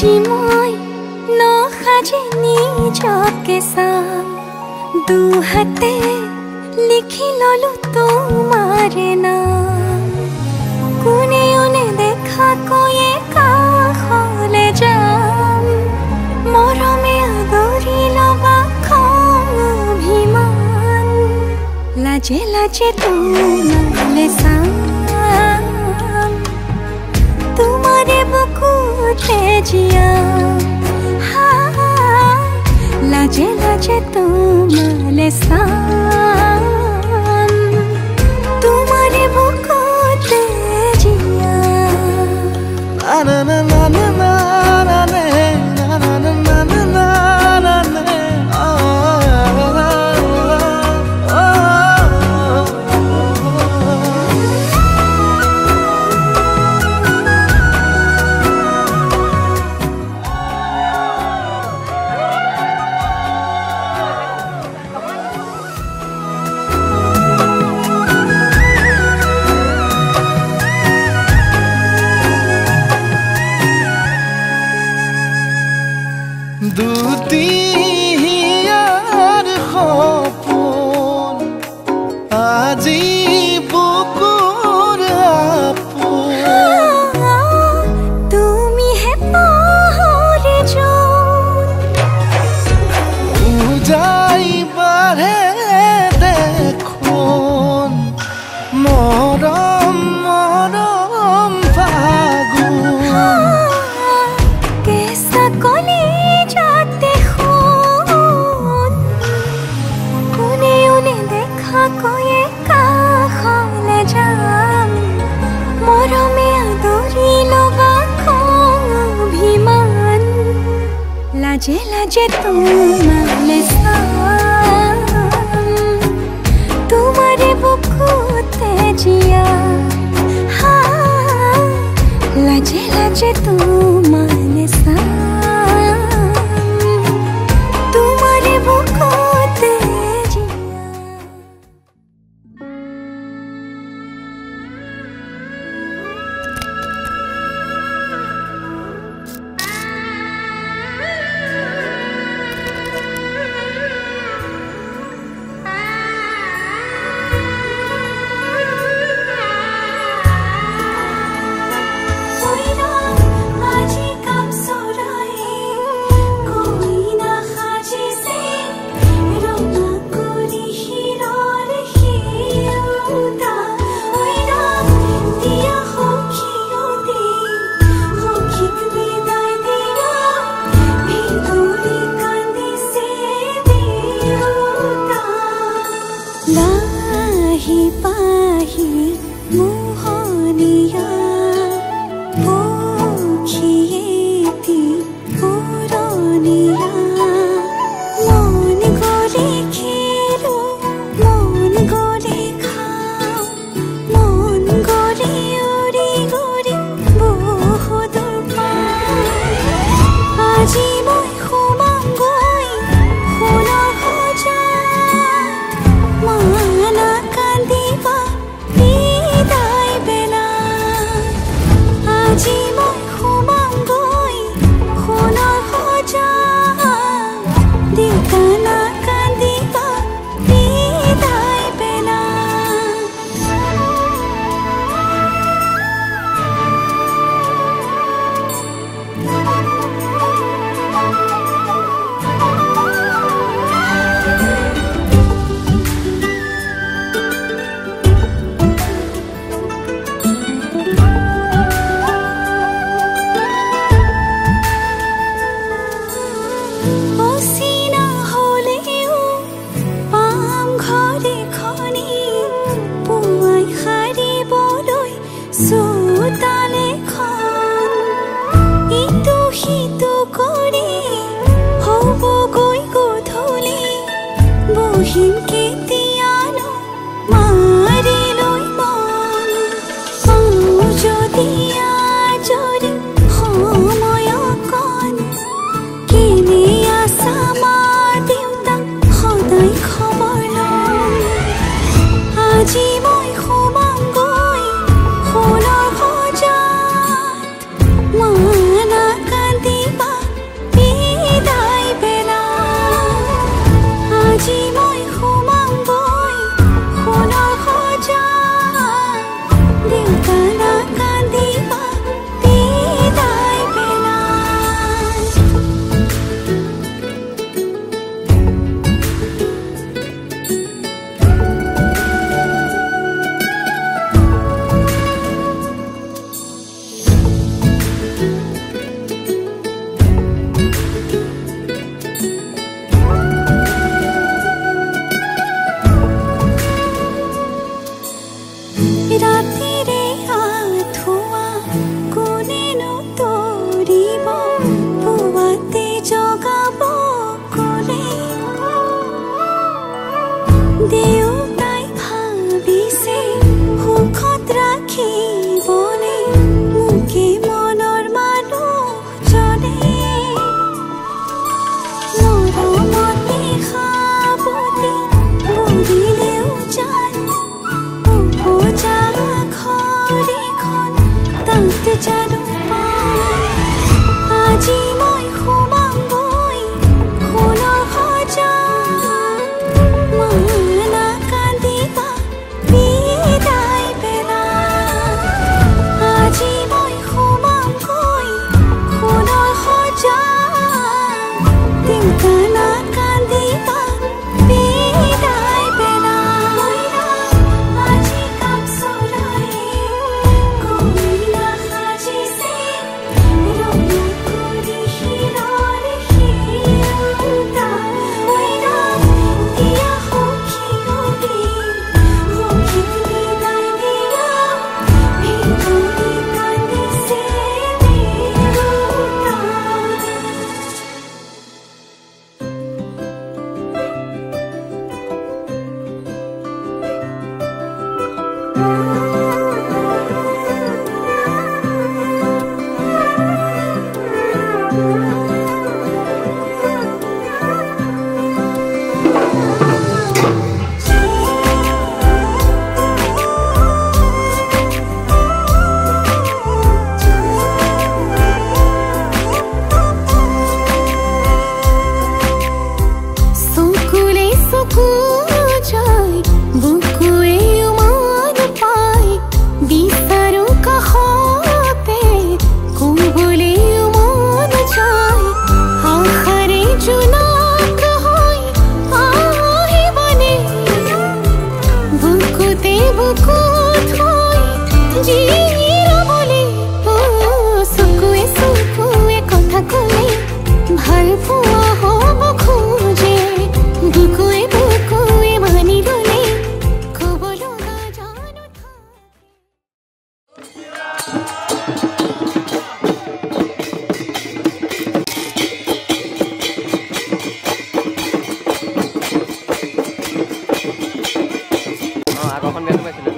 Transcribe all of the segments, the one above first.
আজি মই নসাজে নিজকে চাম দুহাতে লিখি ললো তোমাৰ নাম কোনেও নেদেখা কৈয়ে কাষলে যাম মৰমে আদৰি লবা খং অভিমান লাজে লাজে তোমালে চাম তোমাৰে বুকুতে জিয়াম লাজে লাজে তোমালে চাম তোমাৰে বুকুতে জিয়াম না না না না না না না না না না দুটিয়াৰ সপোন আজি বুকুৰ আপোন তুমিহে পাহৰি যোন উজাই বাঢ়ে দেখোন মৰম মৰম ফাগুন কেঁচা কলি কৈয়ে কাষলে যাম মৰমে আদৰি লবা খং অভিমান লাজে লাজে তোমালে চাম তোমাৰে বুকুতে জিয়াম লাজে লাজে তোমালে চাম তোমাৰে বুকুতে रातिरे आधुआ कोनेनु तोरिब पुवाते जगाब कोले देउताई भाबिसे सुखत राखिबले मुके मनर मानुहजने मरमते खाबते बुरिलेउ जान उपजा घरिखन तात जानु पाय আজি মই সোমামগৈ সোণৰ সজাত মানা কান্দিবা বিদায় বেলা আজি মই সোমামগৈ সোণৰ সজাত দেউতানা কান্দিবা বিদায় বেলা আজি কাপ চলাই কইনা সাজিছে ৰঙা কৰি শিৰৰ শিৰোতা মইনা দিয়া সখী অবি সখীক বিদায় দিয়া ভিতৰি কান্দিছে দেউতা চকুলে চকু যায় বুকুৱে উমান পায় বিচাৰো কাষতে ক'বলৈ মন যায় আশাৰে জোনাক হৈ আহিবনে বুকুতে বুকুত হৈ জিৰাবলৈ চকুৱে চকুৱে কথা ক'লে ভাল পোৱা হ'ব খোজে বুকুৱে বুকুৱে মানি ল'লে ক'ব লগা জানো আগৰখন বেয়া পাইছিলে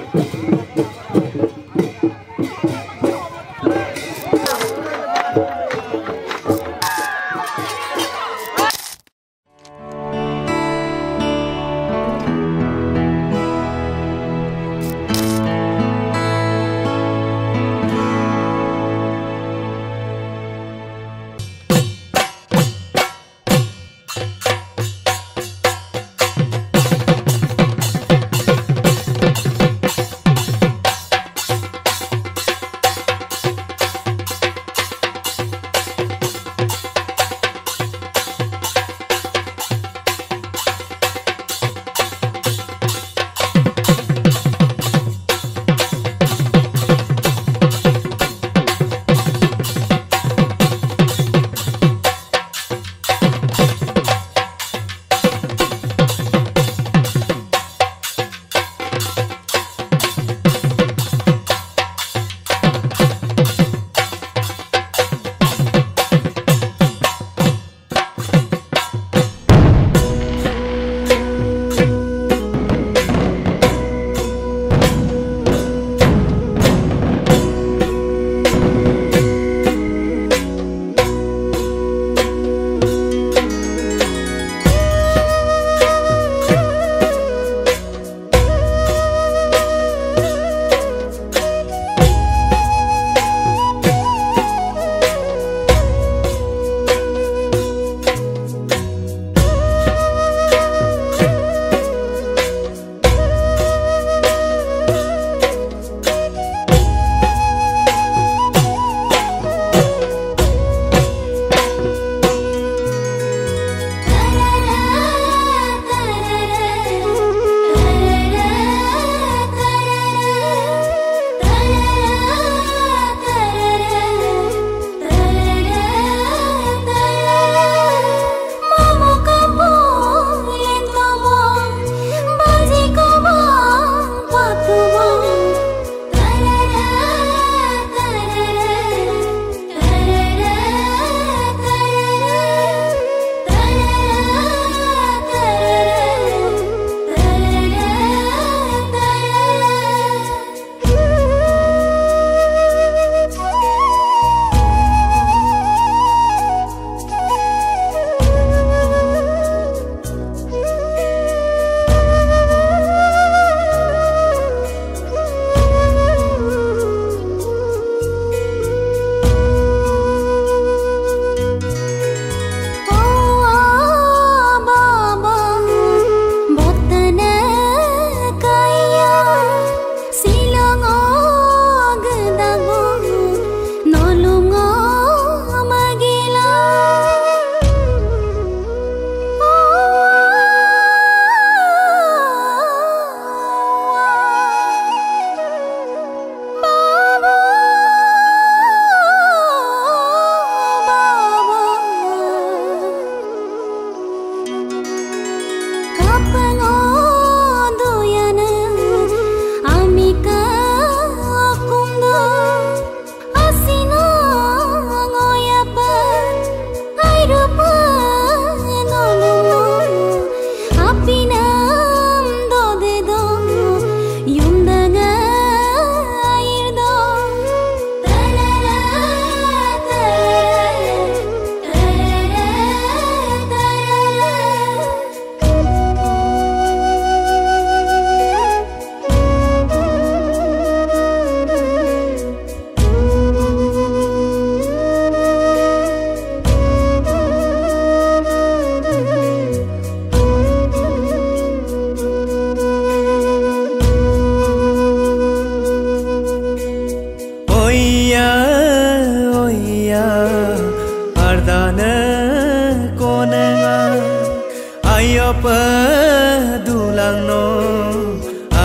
pedulang no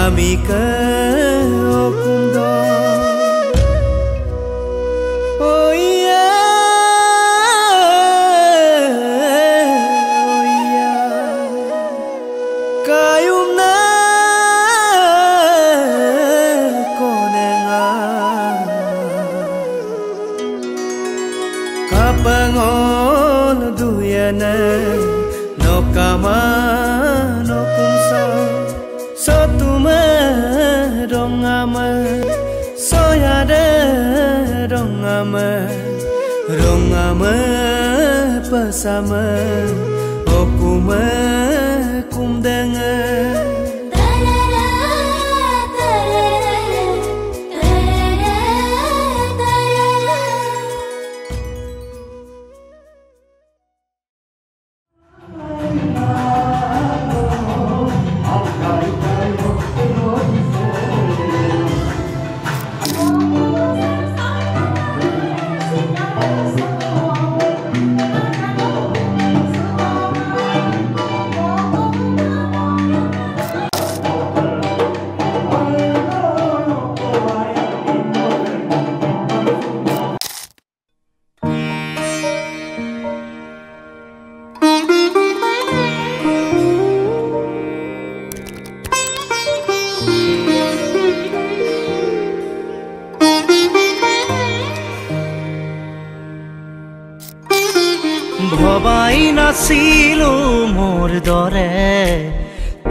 ami ke okundo oh iya kayumna konenga kapangol duyana no kama no kumsa so tuma rongama soyade rongama pasama okuma kumdenga ভবাই নাছিলো মোর দৰে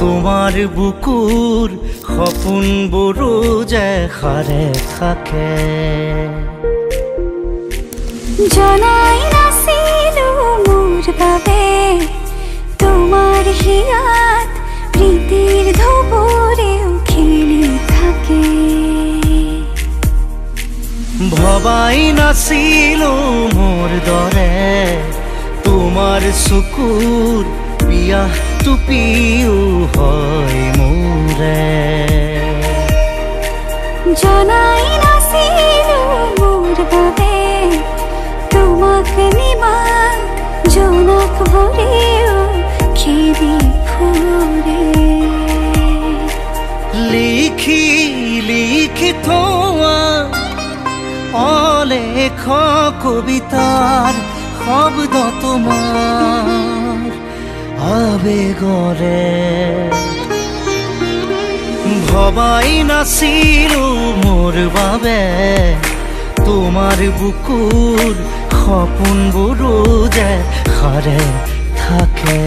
তোমাৰ বুকুৰ সপোনবোৰো যে খাৰে থাকে জনাই নাছিলো মোৰ বাবে তোমাৰ হিয়াত প্ৰীতিৰ ধুবুৰেও খেলি থাকে ভবাই নাছিলো মোৰ দৰে তোমাৰ চকুৰ বিয়া টুপিও হয় মোৰে জনাই নাছিলো মোৰ বাবে তোমাক নিমাত জোনাক ভৰিও খেদি ফুৰে লিখি লিখি থোৱা অলেখ কবিতাৰ শব্দ তোমাৰ আবেগৰে ভবাই নাছিলো মোৰ বাবে তোমাৰ বুকুৰ সপোনবোৰো যে সাৰে থাকে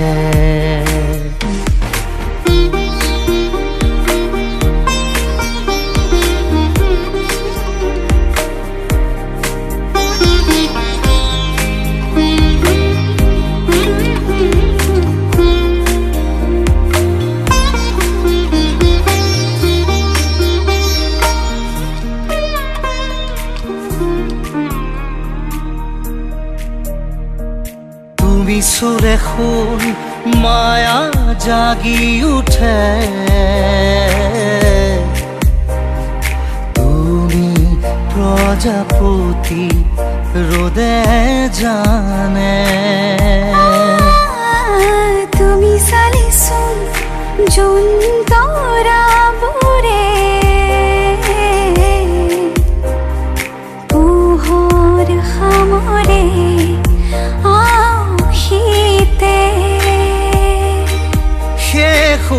সুৰে খুন মায়া জাগি উঠে তুমি প্ৰজাপতি ৰোদে জানে তুমি চালিছোন জোন তৰা বোৰে পোহৰ সামৰে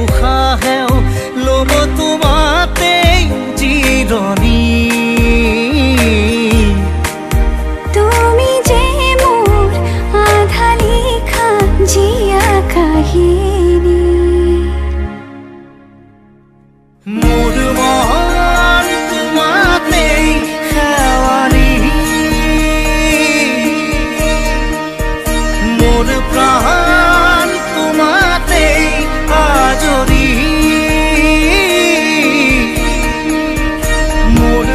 উশাহেও ল'ব তোমাতেই জিৰণি তুমি যে মোৰ আধা লিখা জীয়া কাহিনী মোৰ মন তোমাতেই শেৱালি মোৰ প্ৰাণ তোমাতেই আজৰি মোৰ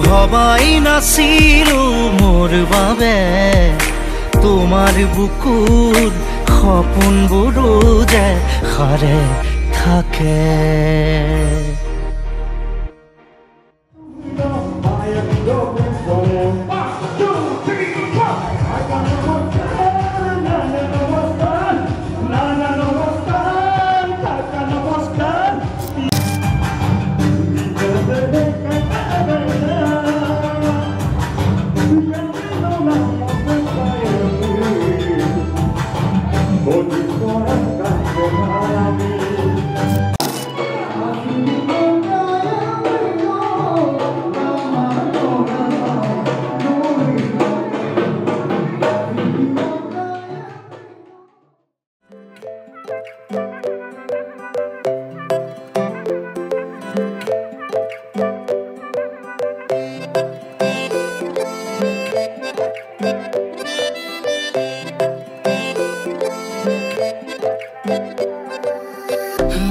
ভবাই নাছিলো মোৰ বাবে তোমাৰ বুকুৰ সপোনবোৰো যে সাৰে থাকে।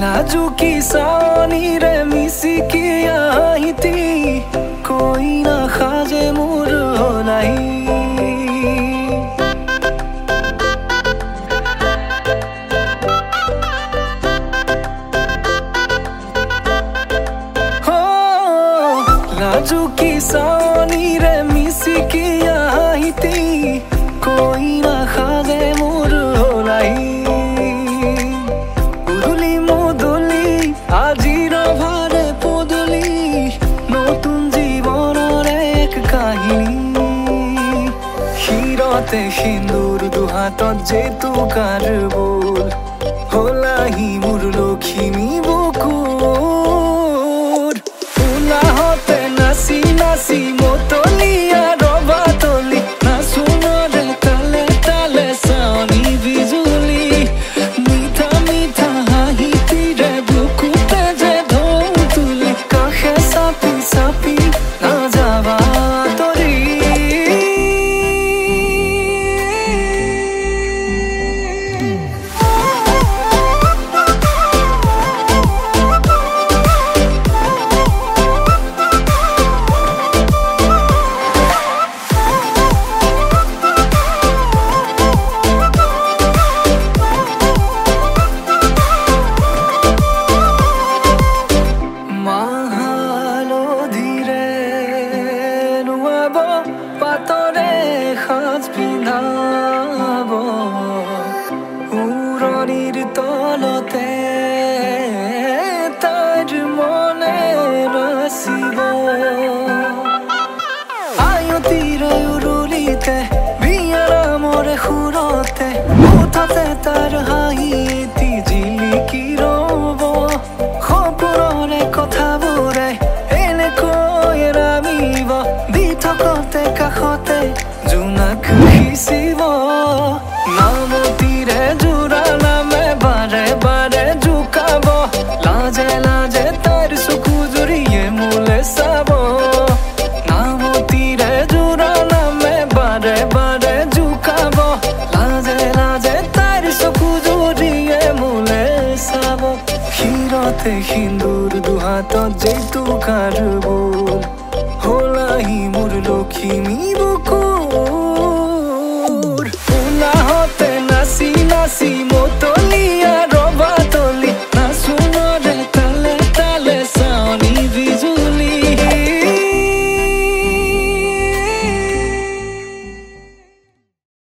नाजुकी सानी रे मिसिकी आईती कोई ना खाजे मोर नहीं हो नाजुकी सानी रे मिसिकी आईती कोई ना खाजे मोर नहीं আজিৰ ভাৰে পদূলি নতুন জীৱনৰ এক কাহিনী শিৰতে সিন্দুৰ দুহাতত জেতুকাৰ বোল হলাহি মোৰ লখিমী বুকুৰ উলাহতে নাচি নাচি মতলীয়া ৰবা তলি নাচোনৰে তালে তালে চাৱনি বিজুলি মিঠা মিঠা হাঁহিতিৰে পাতৰে সাজ পিন্ধাব উৰণিৰ তলতে তাইৰ মনে নাচিব আয়তিৰ উৰুলিতে বিয়াৰ মৰে সুৰতে মুঠতে তাৰ হাঁহি এটি জিলিকি ৰব সপোনৰে কথাবোৰে এনেকৈ ৰামিব দি থকতে কাষতে জোনাক সিঁচিব নামতিৰে জোৰা নামে বাৰে বাৰে জোকাব লাজে লাজে তাইৰ চকু জুৰিয়ে মোলে চাব নামতিৰে জোৰা নামে বাৰে বাৰে জোকাব লাজে লাজে তাইৰ চকু জুৰিয়ে মোলে চাব শিৰতে সিন্দুৰ দুহাতত জেতুকাৰ বোল হলাহি মোৰ লখিমী বুকুৰ